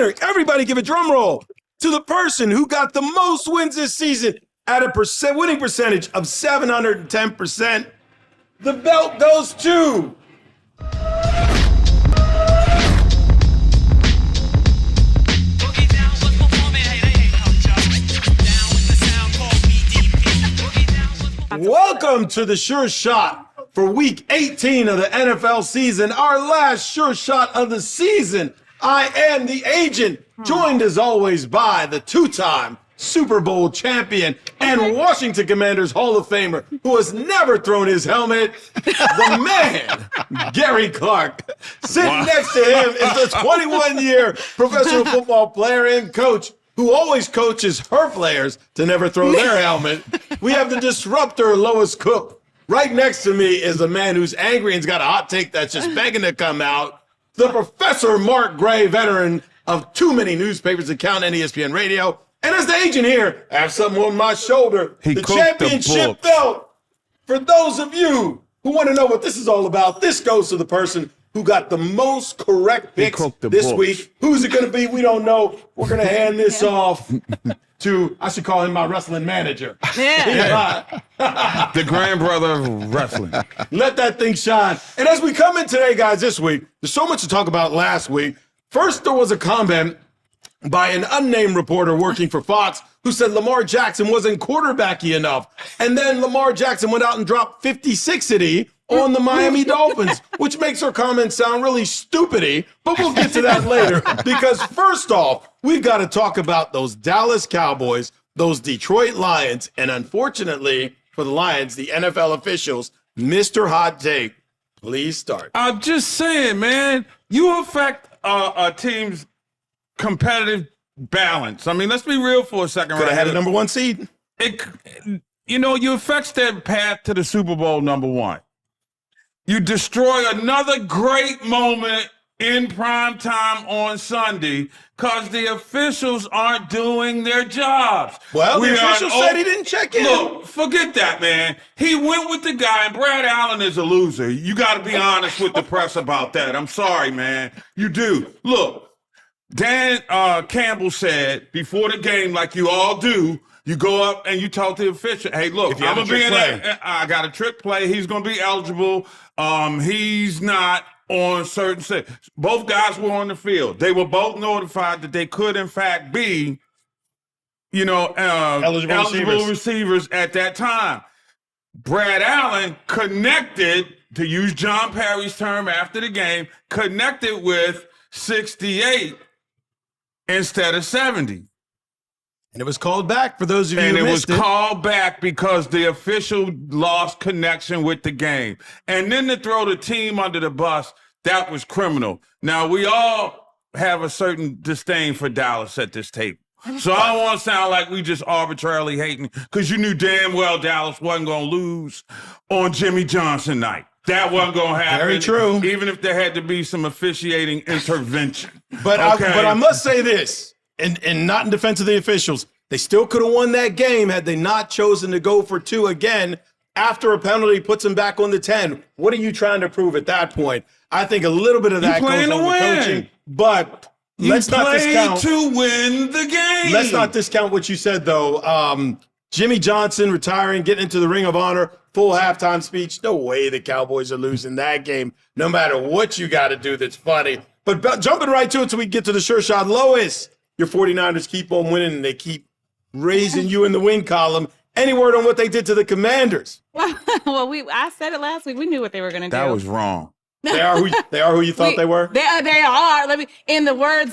Everybody give a drum roll to the person who got the most wins this season at a winning percentage of 710%. The belt goes to... Welcome to the Sure Shot for week 18 of the NFL season, our last Sure Shot of the season. I am the agent, joined as always by the two-time Super Bowl champion and Washington Commanders Hall of Famer who has never thrown his helmet, the man, Gary Clark. Sitting next to him is the 21-year professional football player and coach who always coaches her players to never throw their helmet. We have the disruptor, Lois Cook. Right next to me is a man who's angry and's got a hot take that's just begging to come out. The Professor Mark Gray, veteran of too many newspapers to count and ESPN radio. And as the agent here, I have something on my shoulder. The championship belt. For those of you who want to know what this is all about, this goes to the person who got the most correct picks this week. Who's it going to be? We don't know. We're going to hand this off to, I should call him my wrestling manager. The grand brother of wrestling. Let that thing shine. And as we come in today, guys, this week, there's so much to talk about last week. First, there was a comment by an unnamed reporter working for Fox who said Lamar Jackson wasn't quarterbacky enough. And then Lamar Jackson went out and dropped 56ity on the Miami Dolphins, which makes her comment sound really stupidy, but we'll get to that later. Because first off, we've got to talk about those Dallas Cowboys, those Detroit Lions, and unfortunately for the Lions, the NFL officials, Mr. Hot Take, please start. I'm just saying, man, you affect a team's competitive balance. I mean, let's be real for a second. Could have had a number one seed. You affect their path to the Super Bowl number one. You destroy another great moment in prime time on Sunday because the officials aren't doing their jobs. Well, the official said he didn't check in. Look, forget that, man. He went with the guy, and Brad Allen is a loser. You got to be honest with the press about that. I'm sorry, man. You do. Look, Dan Campbell said before the game, like you all do, you go up and you talk to the official. Hey, look, I'm going to be in there. I got a trick play. He's going to be eligible. He's not on certain. Both guys were on the field. They were both notified that they could, in fact, be, eligible receivers at that time. Brad Allen connected, to use John Perry's term after the game, connected with 68 instead of 70. And it was called back for those of you who missed it. And it was called back because the official lost connection with the game. And then to throw the team under the bus, that was criminal. Now, we all have a certain disdain for Dallas at this table. So I don't want to sound like we just arbitrarily hating because you knew damn well Dallas wasn't going to lose on Jimmy Johnson night. That wasn't going to happen. Very true. Even if there had to be some officiating intervention. But I must say this. And not in defense of the officials, they still could have won that game had they not chosen to go for two again after a penalty puts them back on the 10. What are you trying to prove at that point? I think a little bit of that goes on the coaching, but let's not discount to win the game. Let's not discount what you said though. Jimmy Johnson retiring, getting into the Ring of Honor, full halftime speech. No way the Cowboys are losing that game, no matter what you got to do. That's funny. But jumping right to it so we can get to the Sure Shot, Lois. Your 49ers keep on winning, and they keep raising you in the win column. Any word on what they did to the Commanders? Well, I said it last week. We knew what they were going to do. That was wrong. They are who you thought they were? They are. In the words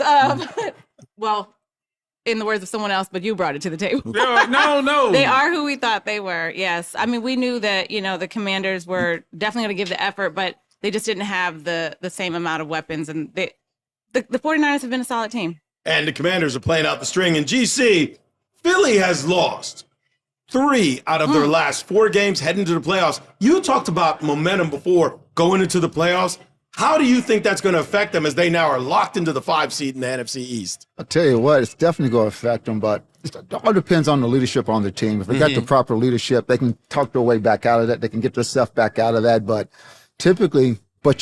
of someone else, but you brought it to the table. No. They are who we thought they were, yes. I mean, we knew that, the Commanders were definitely going to give the effort, but they just didn't have the same amount of weapons. And the 49ers have been a solid team. And the Commanders are playing out the string. And GC, Philly has lost 3 out of their last 4 games heading to the playoffs. You talked about momentum before going into the playoffs. How do you think that's going to affect them as they now are locked into the 5 seed in the NFC East? I'll tell you what, it's definitely going to affect them, but it all depends on the leadership on the team. If they got the proper leadership, they can talk their way back out of that. They can get their stuff back out of that. But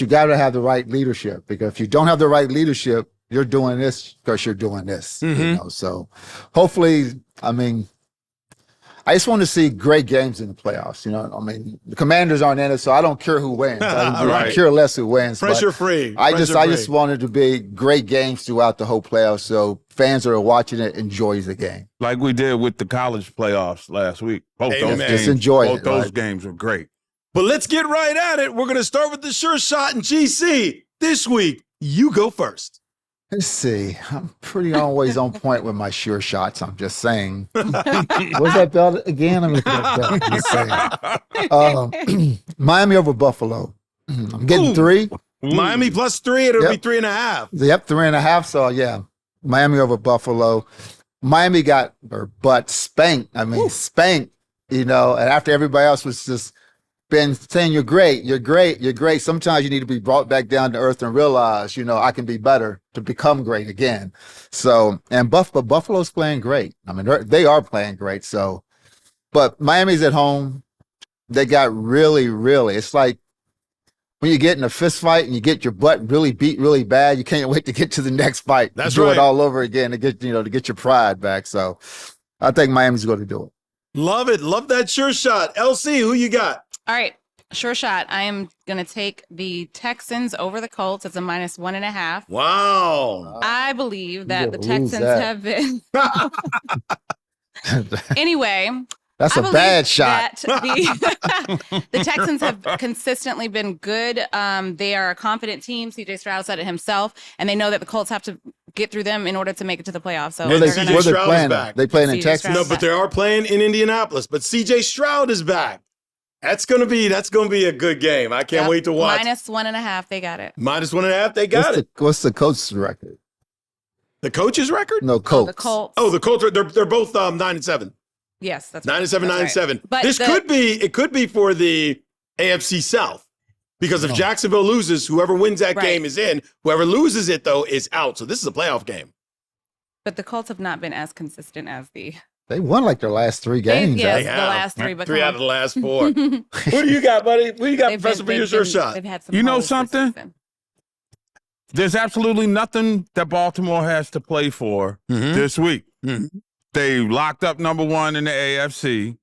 you got to have the right leadership, because if you don't have the right leadership, you're doing this because you're doing this. Mm-hmm. You know, so hopefully, I mean, I just want to see great games in the playoffs. You know, I mean, the Commanders aren't in it, so I don't care who wins. I Right. care less who wins. but Pressure free. I just wanted to be great games throughout the whole playoffs, so fans that are watching it enjoys the game. Like we did with the college playoffs last week. Both Amen. those Just games, enjoy both it, those right? games were great. But let's get right at it. We're going to start with the sure shot and GC. This week, you go first. Let's see. I'm pretty always on point with my sure shots. I'm just saying. What's that belt again? I'm just saying. Miami over Buffalo. I'm getting Ooh. 3. Miami plus 3. It'll Yep. be 3.5. Yep, 3.5. So yeah, Miami over Buffalo. Miami got their butt spanked. I mean, spanked. You know, and after everybody else was just been saying you're great, you're great, you're great. Sometimes you need to be brought back down to earth and realize, you know, I can be better to become great again. So, and Buffalo's playing great. I mean, they are playing great. So, but Miami's at home. They got really, it's like when you get in a fist fight and you get your butt really beat really bad, you can't wait to get to the next fight. That's do right. it all over again to get, you know, to get your pride back. So I think Miami's going to do it. Love it. Love that sure shot. LC, who you got? All right, sure shot. I am going to take the Texans over the Colts. It's a -1.5. Wow. I believe that the gonna lose Texans that. have been. Anyway, That's I a believe bad shot. that the Texans have consistently been good. They are a confident team. CJ Stroud said it himself, and they know that the Colts have to get through them in order to make it to the playoffs. So Where they're CJ gonna- Where they Stroud is playing? back. They playing in CJ Texas. Stroud. No, but they are playing in Indianapolis. But CJ Stroud is back. That's gonna be a good game. I can't Yep, wait to watch. -1.5. They got it. -1.5. They got it. What's the coach's record? The coach's record? No, Oh, Colts. the Colts. Oh, the Colts. They're both 9-7. Yes, that's 9-7, That's right. 9-7. But This could be for the AFC South. Because if Jacksonville loses, whoever wins that Right. game is in. Whoever loses it, though, is out. So this is a playoff game. But the Colts have not been as consistent as the They won like their last 3 games. yes, They the have. last 3. But 3 come out of the last 4. on. Who do you got, buddy? Who you got, They've Professor, for your sure shot? They've had some You know holes this something? season. There's absolutely nothing that Baltimore has to play for this week. Mhm. They locked up number 1 in the AFC.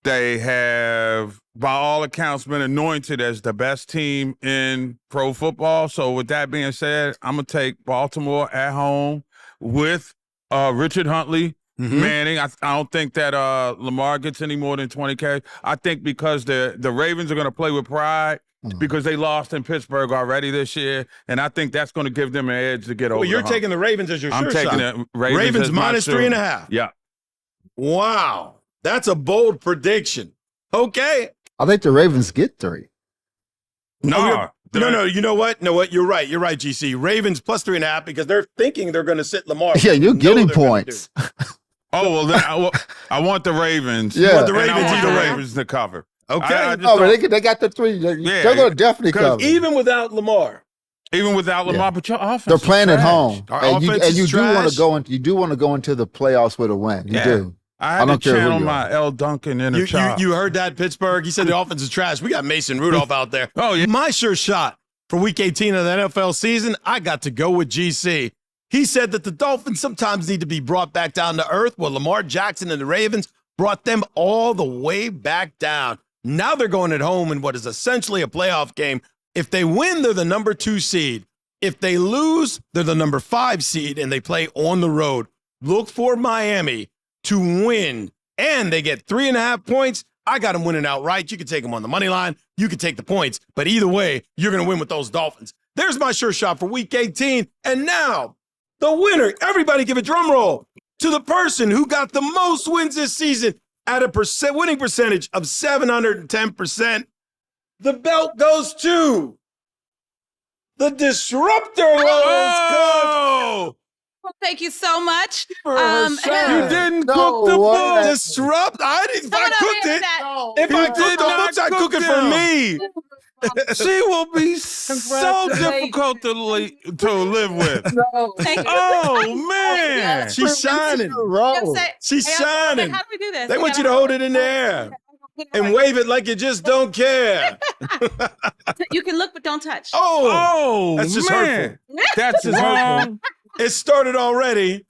They have, by all accounts, been anointed as the best team in pro football. So with that being said, I'm going to take Baltimore at home with Richard Huntley Manning. I don't think that Lamar gets any more than 20 carries. I think because the Ravens are going to play with pride because they lost in Pittsburgh already this year, and I think that's going to give them an edge to get over Well, you're the hump. taking the Ravens as your I'm sure taking shot. the Ravens as my minus sure. 3.5. Yeah. Wow. That's a bold prediction. Okay. I think the Ravens get 3. No. No. You know what? You're right. You're right, GC. Ravens plus 3.5 because they're thinking they're going to sit Lamar. Yeah, you're No, getting they're gonna points. Oh, well, then I want the Ravens. Yeah. You want the And I Ravens want the either way. Ravens to cover. Okay. I just Oh, don't- but they got the 3. They're Yeah, going to definitely 'cause cover. Even without Lamar. even without Lamar, Yeah. but your offense They're is playing at trash. home, Our and offense is you do want trash. to go into the playoffs with a win. You Yeah. do. I I had to don't care who channel you my are. L. Duncan inner You child. heard that, Pittsburgh? He said the offense is trash. We got Mason Rudolph out there. Oh, yeah. My sure shot for week 18 of the NFL season, I got to go with GC. He said that the Dolphins sometimes need to be brought back down to earth. Well, Lamar Jackson and the Ravens brought them all the way back down. Now they're going at home in what is essentially a playoff game. If they win, they're the number 2 seed. If they lose, they're the number 5 seed, and they play on the road. Look for Miami to win, and they get 3.5 points. I got them winning outright. You can take them on the money line. You can take the points, but either way, you're going to win with those Dolphins. There's my sure shot for week 18. And now, the winner, everybody give a drum roll to the person who got the most wins this season at a winning percentage of 710%. The belt goes to the disruptor, Lois Cook. Oh, Well, thank you so much. For her shot. you didn't No cook the way. book. Disrupt. I didn't. If I Someone over cooked here it, that- if I You cooked did the not books, I cook cook it for them. me. She will be so Congratulations. difficult to live with. Thank you. Oh, man. She's shining. You know what I'm saying? She's Hey, I was like, shining. how do we do this? They want you to hold it in the air. and wave it like you just don't care. You can look, but don't touch. Oh, that's just man. hurtful. That's wrong. It started already,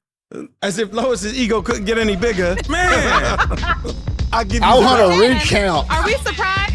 as if Lois's ego couldn't get any bigger. Man. I'll give you I the want round. a recount. Are we surprised?